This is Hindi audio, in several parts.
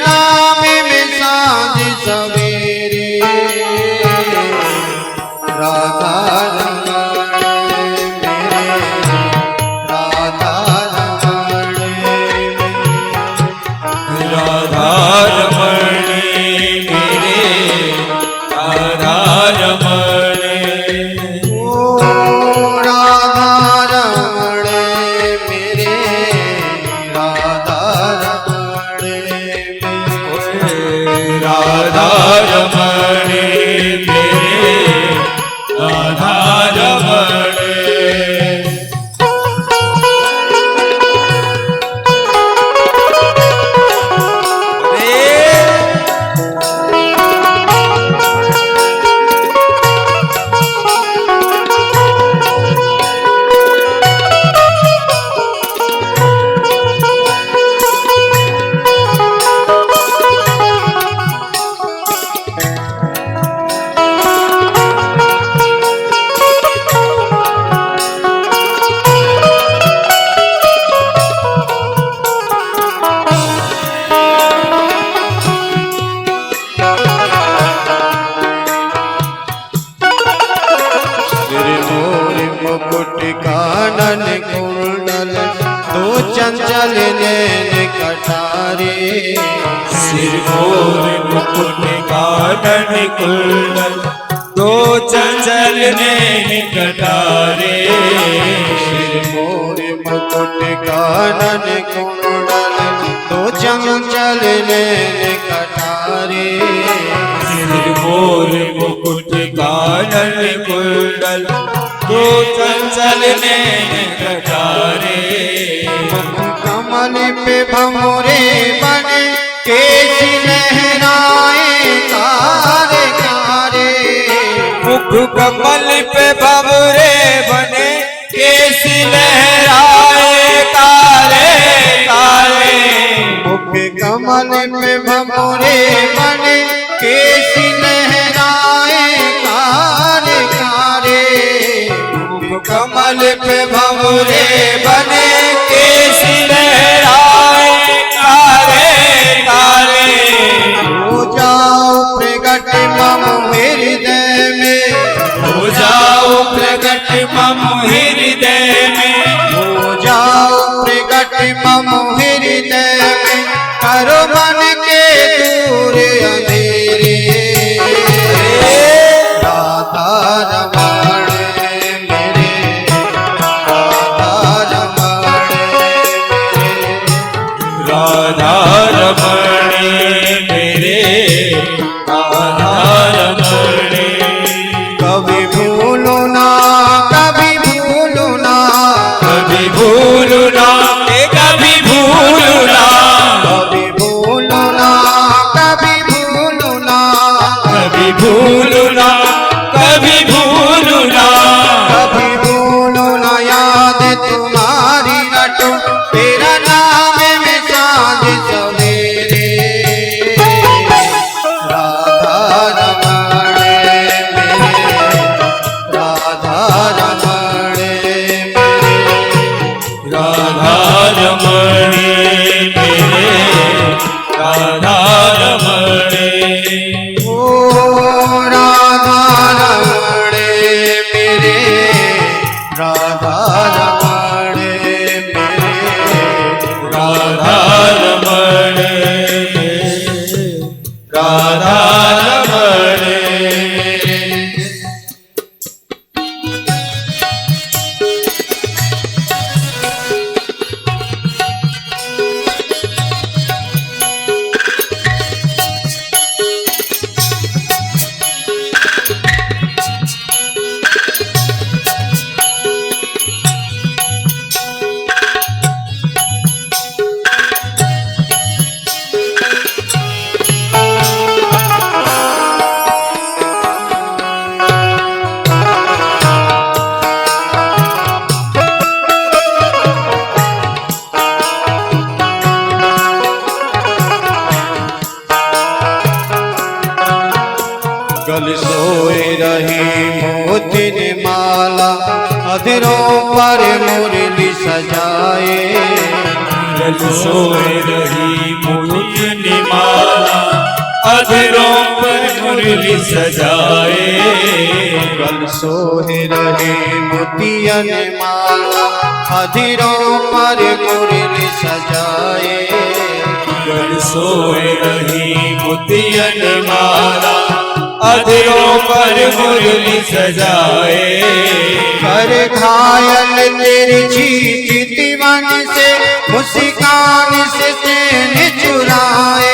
नाम में सांझ सवेरे राधा रमण मेरे राधा रमण राधा रमण मेरे राधा रमण राधा रमण मेरे राधा रमण मुकुट कानन कुंडल दो चंचल नैन कटारे सिर मोर मुकुट कानन कुंडल दो चंचल नैन कटारे सिर मोर मुकुट कानन कुंडल दो चंचल नैन कटारे सिर मोर मुकुट कानन कुंडल दो चंचल नैन कटारे कमल पे भंवरे बने केश लहराए कारे कारे मुख कमल पे भंवरे बने केश लहराए कारे कारे मुख कमल पे भंवरे बने केश लहराए कारे कारे कमल पे भंवरे बने केश लहराए कारे कारे हो जाओ प्रगट मम हृदय में हो जाओ प्रगट मम हृदय में हो जाओ प्रगट मम हृदय में करो मन के दूर अंधेरे राधा रमण राधा रमण मेरे राधा रमण कभी भूलो ना कभी भूलो ना कभी भूलो ना कभी भूलो ना कभी भूलो ना कभी भूलो ना कभी भूलो ना कभी भूलो ना कभी भूलो ना याद तुम्हारी रटो तेरा नाम में सांझ सवेरे राधा रमण मेरे राधा रमण मेरे राधा रमण मेरे राधा रमण ओ राधा रमण मेरे राधा रमण मेरे राधा रमण राधा रमण गल सोए रही मोतिन माला अधरों पर मुरली सजाए गल सोए रही मोतिन माला अधरों पर मुरली सजाए, गल सोहे रहे मोतियन माला अधरों पर मुरली सजाए, गल सोए रही मोतियन माला अधरों पर मुरली सजाए, कर घायल तिरछी चितवन से मुस्कान से चैन चुराए,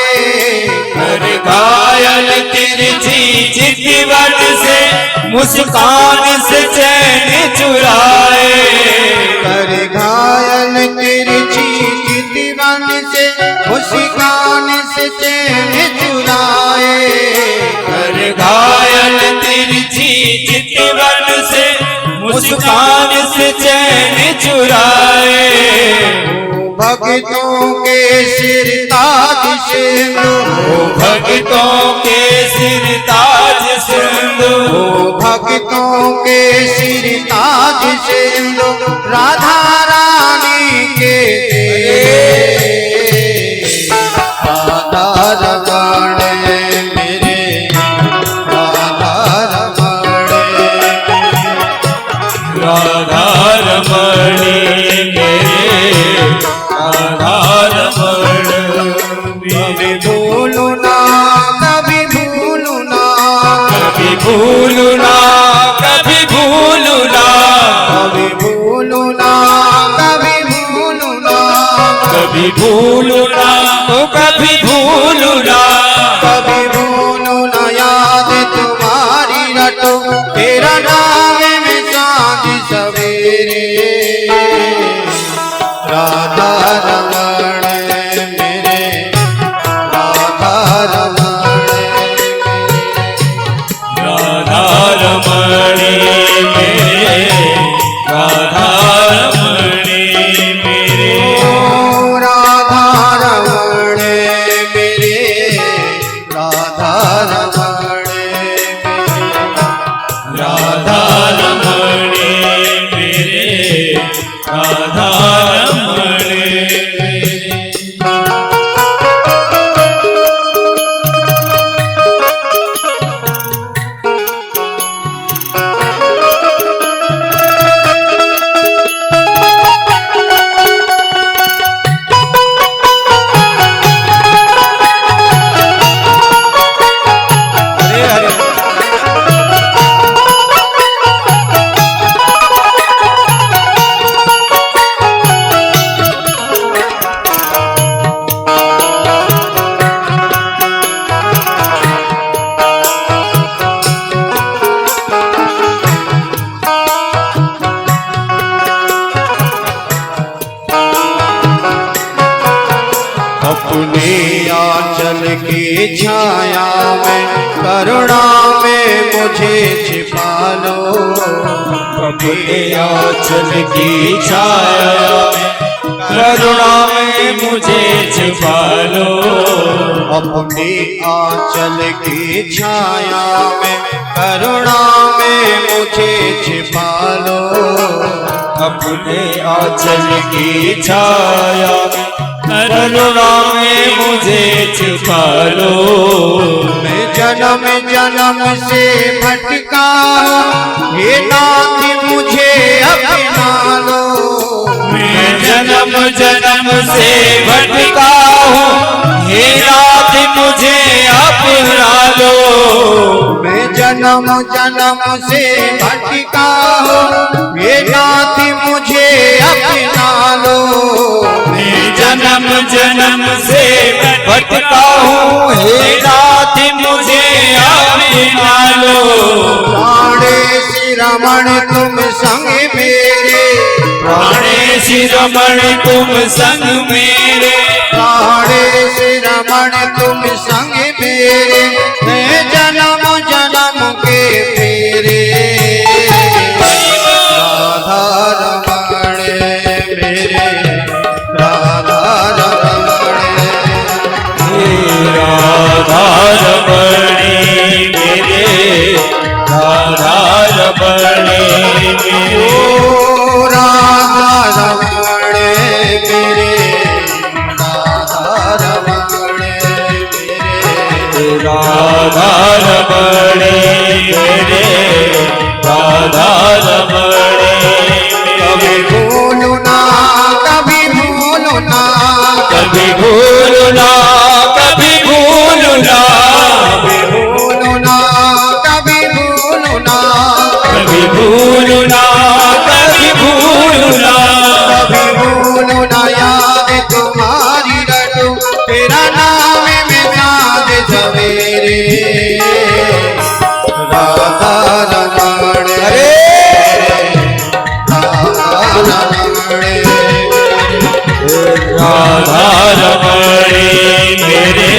कर घायल तिरछी चितवन से मुस्कान से चैन चुराए, कर घायल तिरछी चितवन से मुस्कान से चैन चुराए, कर घायल तिरछी चितवन से मुस्कान से चैन चुराए, भक्तों के सिर ताज सिंदूर, भक्तों के सिर ताज सिंदूर, भक्तों के सिर ताज सिंदूर राधा रानी के राधा रमण मेरे राधा रमण राधा रमणी मेरे राधा रमण कभी भूलू ना कभी भूलू ना कभी भूलू ना कभी भूलू ना कभी भूलू ना कभी भूलू ना कभी भूलू ना कभी भूलू ना कभी भूलू ना याद तुम्हारी रटो तेरा नाम में सांझ सवेरे राधा रमण मेरे राधा रमण राधा रमणी मेरे राधा रमणी मेरे ओ राधा रमण मेरे राधा रमण राधा रमणी मेरे राधा रमणी मेरे हरे हरे अपने आंचल की छाया में करुणा में मुझे छिपा लो अपने आंचल की छाया में करुणा में मुझे छिपा लो, अपने आंचल की छाया में करुणा में मुझे छिपा लो अपने आंचल की छाया में करुणा में मुझे छिपा लो, मैं जन्म जन्म से भटका हूँ हे नाथ मुझे अपना लो मैं जन्म जन्म से भटका हूँ हे नाथ मुझे अपना लो, मैं जन्म जन्म से भटका हूँ हे नाथ मुझे अपना लो मैं जन्म जन्म से भटका हूँ हे नाथ मुझे अपना लो, प्राणेश रमण तुम संग मेरे प्राणेश रमण तुम संग मेरे प्राणेश रमण तुम संग मेरे मैं जन्म जन्म के फेरे राधा रमण मेरे राधा रमण राधा रमणी मेरे राधा रमणी मेरे ओ राधा रमण मेरे राधा रमण मेरे राधा रमणी मेरे राधा रमणी कभी भूलू ना कभी भूलू ना कभी भूलू ना कभी भूलू ना कभी भूलू ना कभी भूलू ना कभी भूलू ना कभी भूलू ना कभी भूलू ना याद तुम्हारी रटू तेरा नाम में याद सवेरे राधा रमण राधा रमण राधा रमणी मेरे